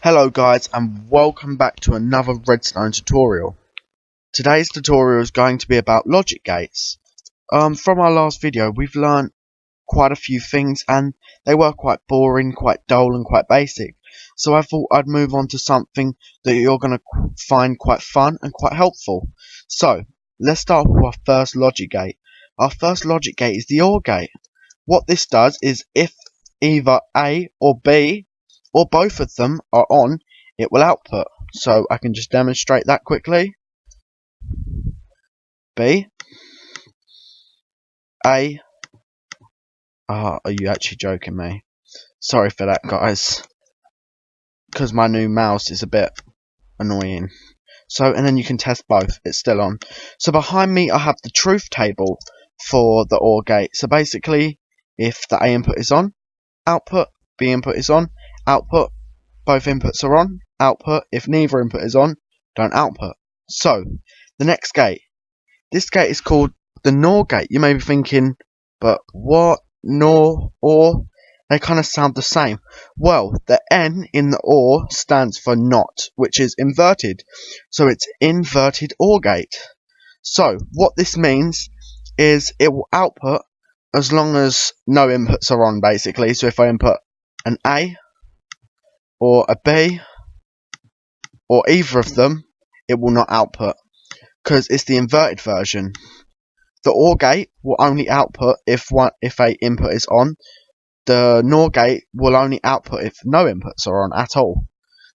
Hello guys, and welcome back to another Redstone tutorial. Today's tutorial is going to be about logic gates. From our last video we've learned quite a few things and they were quite boring, quite dull and quite basic. So I thought I'd move on to something that you're going to find quite fun and quite helpful. So let's start with our first logic gate. Our first logic gate is the OR gate. What this does is if either A or B or both of them are on, it will output. So I can just demonstrate that quickly. B, A. Are you actually joking me? Sorry for that, guys, because my new mouse is a bit annoying. So, and then you can test both. It's still on. So behind me I have the truth table for the OR gate. So basically, if the A input is on, output. B input is on, output. Both inputs are on, output. If neither input is on, don't output. So, the next gate. This gate is called the NOR gate. You may be thinking, but what? NOR, OR? They kind of sound the same. Well, the N in the OR stands for NOT, which is inverted. So it's inverted OR gate. So, what this means is it will output as long as no inputs are on, basically. So if I input an A or a B or either of them, it will not output because it's the inverted version. The OR gate will only output if a input is on. The NOR gate will only output if no inputs are on at all.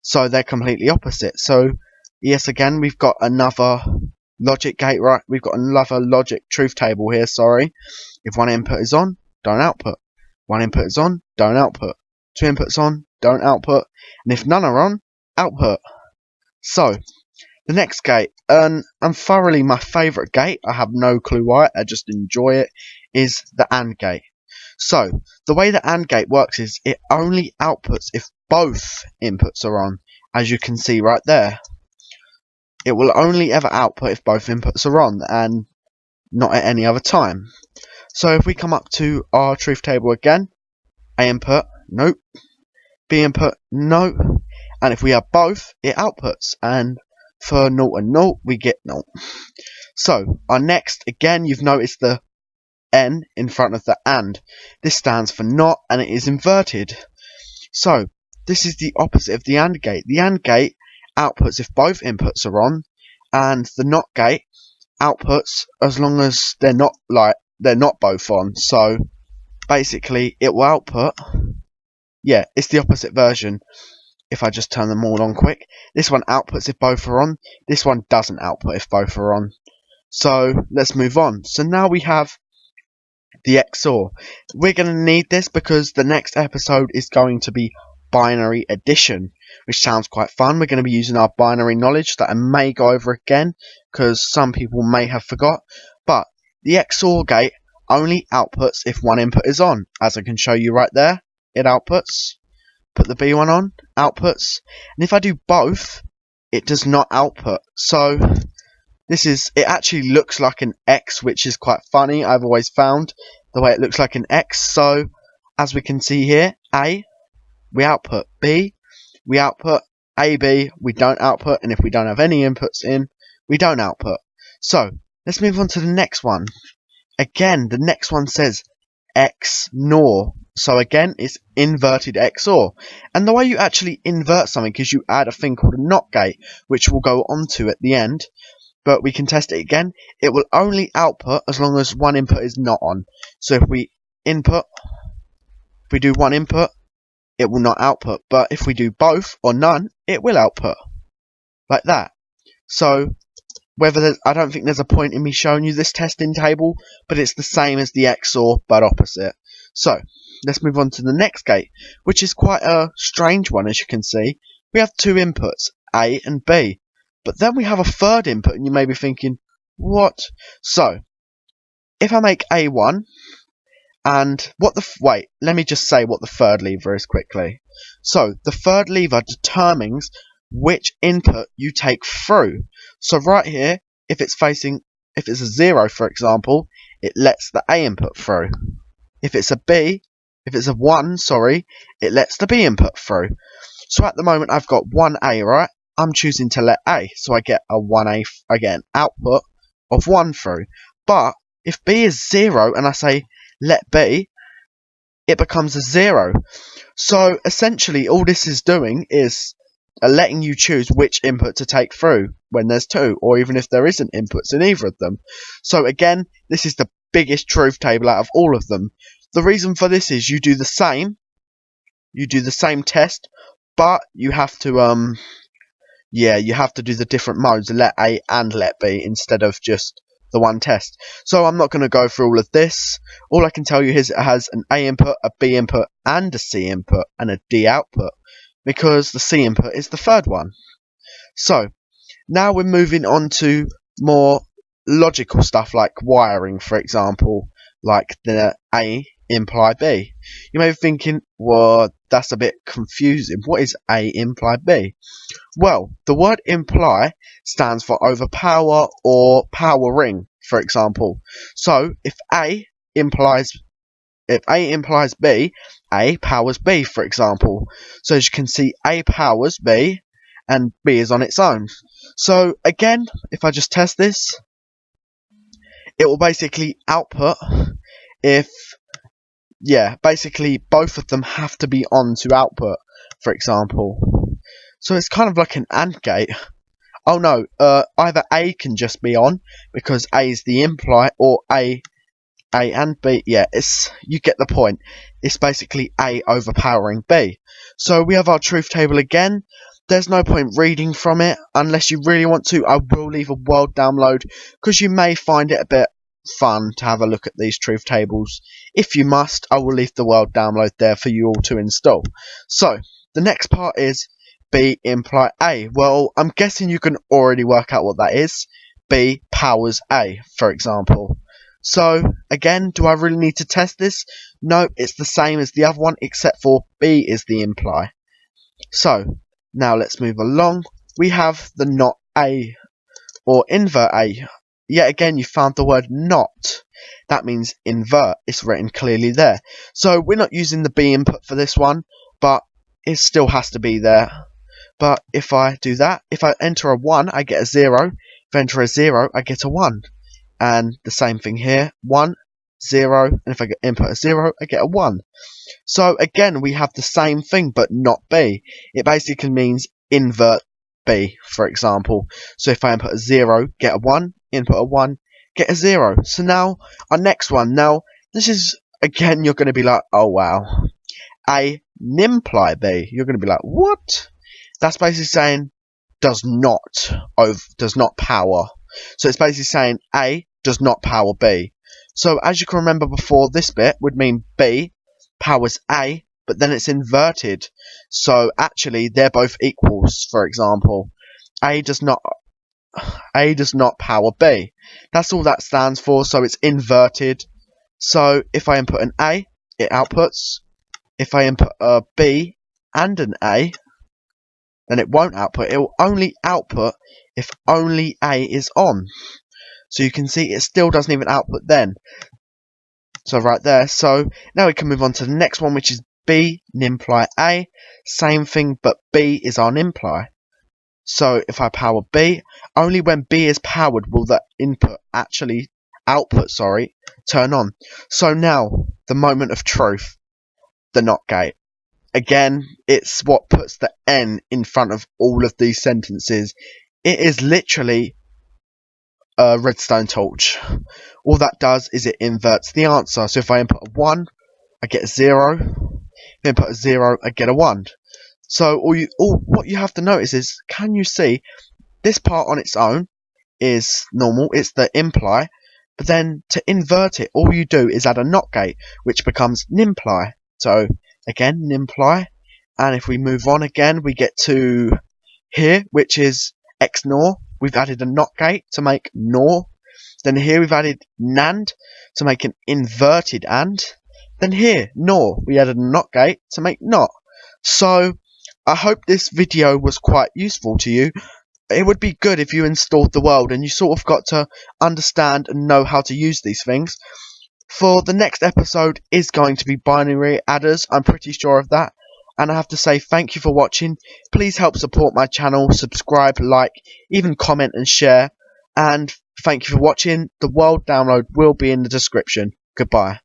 So they're completely opposite. So yes, again we've got another logic gate, right? We've got another logic truth table here, sorry. If one input is on, don't output. One input is on, don't output. Two inputs on, don't output. And if none are on, output. So, the next gate, and thoroughly my favourite gate, I have no clue why, I just enjoy it, is the AND gate. So, the way the AND gate works is it only outputs if both inputs are on, as you can see right there. It will only ever output if both inputs are on, and not at any other time. So if we come up to our truth table again, A input, nope. B input, no. And if we have both, it outputs. And for 0 and 0, we get 0. So, our next, again, you've noticed the N in front of the AND. This stands for NOT, and it is inverted. So, this is the opposite of the AND gate. The AND gate outputs if both inputs are on, and the NOT gate outputs as long as they're not both on. So, basically, it will output. Yeah, it's the opposite version. If I just turn them all on quick. This one outputs if both are on. This one doesn't output if both are on. So, let's move on. So now we have the XOR. We're going to need this because the next episode is going to be binary addition, which sounds quite fun. We're going to be using our binary knowledge that I may go over again because some people may have forgot. But the XOR gate only outputs if one input is on, as I can show you right there. It outputs. Put the B one on, outputs. And if I do both, it does not output. So it actually looks like an X, which is quite funny. I've always found the way it looks like an X. So as we can see here, A, we output. B, we output. AB, we don't output. And if we don't have any inputs in, we don't output. So let's move on to the next one. Again, the next one says XNOR. So again, it's inverted XOR. And the way you actually invert something is you add a thing called a NOT gate, which we'll go on to at the end. But we can test it again. It will only output as long as one input is not on. So if we do one input, it will not output. But if we do both or none, it will output. Like that. So I don't think there's a point in me showing you this testing table, but it's the same as the XOR, but opposite. So, let's move on to the next gate, which is quite a strange one, as you can see. We have two inputs, A and B, but then we have a third input, and you may be thinking, what? So, if I make A1, and wait, let me just say what the third lever is quickly. So, the third lever determines which input you take through. So right here, if it's a 0, for example, it lets the A input through. If it's a 1, sorry, it lets the B input through. So at the moment I've got 1A, right? I'm choosing to let A, so I get a 1A, I get an output of 1 through. But if B is 0 and I say let B, it becomes a 0. So essentially all this is doing is letting you choose which input to take through when there's 2, or even if there isn't inputs in either of them. So again, this is the biggest truth table out of all of them. The reason for this is you do the same test, but you have to you have to do the different modes, let A and let B, instead of just the one test. So I'm not going to go through all of this. All I can tell you is it has an A input, a B input, and a C input, and a D output, because the C input is the third one. So now we're moving on to more logical stuff like wiring, for example, like the A imply B. You may be thinking, well, that's a bit confusing. What is A imply B? Well, the word imply stands for overpower or powering, for example. So if A implies B, A powers B, for example. So as you can see, A powers B and B is on its own. So again, if I just test this, it will basically output if, basically both of them have to be on to output, for example. So it's kind of like an AND gate. Oh no, either A can just be on because A is the imply, or A and B. Yeah, you get the point. It's basically A overpowering B. So we have our truth table again. There's no point reading from it unless you really want to. I will leave a world download because you may find it a bit fun to have a look at these truth tables. If you must, I will leave the world download there for you all to install. So the next part is B imply A. Well, I'm guessing you can already work out what that is. B powers A, for example. So again, do I really need to test this? No, it's the same as the other one, except for B is the imply. So now let's move along. We have the not A, or invert A. Yet again, you found the word not. That means invert. It's written clearly there. So we're not using the B input for this one, but it still has to be there. But if I do that, if I enter a 1, I get a 0. If I enter a 0, I get a 1. And the same thing here, 1, 0, and if I input a 0, I get a 1. So again, we have the same thing, but not B. It basically means invert B, for example. So if I input a 0, get a 1, input a 1, get a 0. So now, our next one. Now, this is, again, you're going to be like, oh wow. A nimply B. You're going to be like, what? That's basically saying does not power. So it's basically saying A does not power B. So as you can remember before, this bit would mean B powers A, but then it's inverted. So actually they're both equals, for example. A does not power B. That's all that stands for, so it's inverted. So if I input an A, it outputs. If I input a B and an A, then it won't output. It will only output if only A is on. So you can see it still doesn't even output then. So right there. So now we can move on to the next one, which is B nimply A. Same thing, but B is our nimply. So if I power B, only when B is powered will the output turn on. So now the moment of truth, the NOT gate. Again, it's what puts the N in front of all of these sentences. It is literally a redstone torch. All that does is it inverts the answer. So if I input a 1, I get a 0. If I input a 0, I get a 1. So what you have to notice is, can you see this part on its own is normal, it's the imply, but then to invert it, all you do is add a NOT gate, which becomes nimply. So again, nimply, and if we move on again, we get to here, which is XNOR. We've added a NOT gate to make NOR. Then here we've added NAND to make an inverted AND. Then here, NOR, we added a NOT gate to make NOT. So I hope this video was quite useful to you. It would be good if you installed the world and you sort of got to understand and know how to use these things. For the next episode is going to be binary adders, I'm pretty sure of that. And I have to say thank you for watching. Please help support my channel, subscribe, like, even comment and share. And thank you for watching. The world download will be in the description. Goodbye.